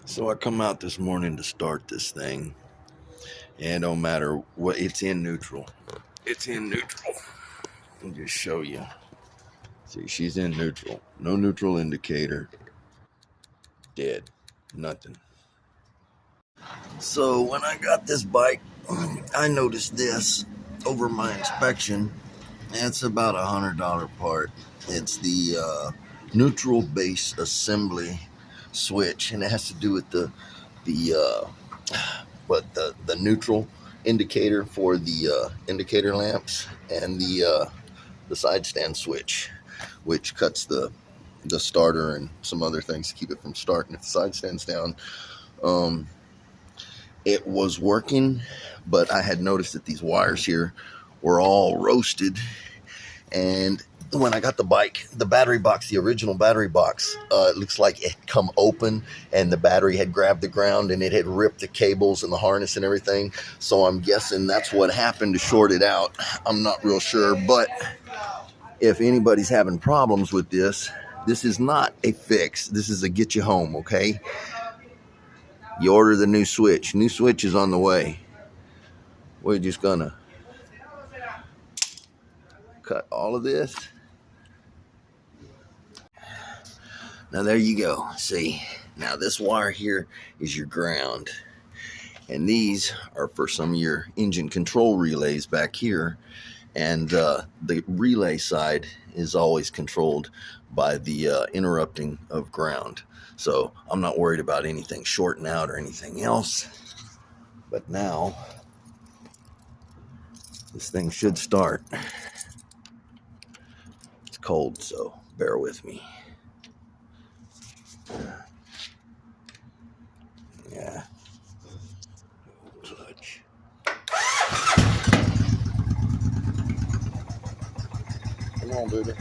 So I come out this morning to start this thing, and no matter what, it's in neutral. It's in neutral. I'll just show you. See, she's in neutral. No neutral indicator. Dead. Nothing. So when I got this bike, I noticed this over my inspection. It's about $100 part. It's the neutral base assembly switch, and it has to do with the neutral indicator for the indicator lamps and the side stand switch, which cuts the starter and some other things to keep it from starting if the side stands down. It was working, but I had noticed that these wires here were all roasted. And when I got the bike, the battery box, the original battery box, it looks like it had come open and the battery had grabbed the ground and it had ripped the cables and the harness and everything. So I'm guessing that's what happened to short it out. I'm not real sure, but if anybody's having problems with this, this is not a fix. This is a get you home, okay? You order the new switch. New switch is on the way. We're just gonna cut all of this. Now there you go. See, now this wire here is your ground, and these are for some of your engine control relays back here, and the relay side is always controlled by the interrupting of ground. So I'm not worried about anything shorting out or anything else. But now this thing should start. It's cold, so bear with me. Yeah. Clutch. Come on, baby.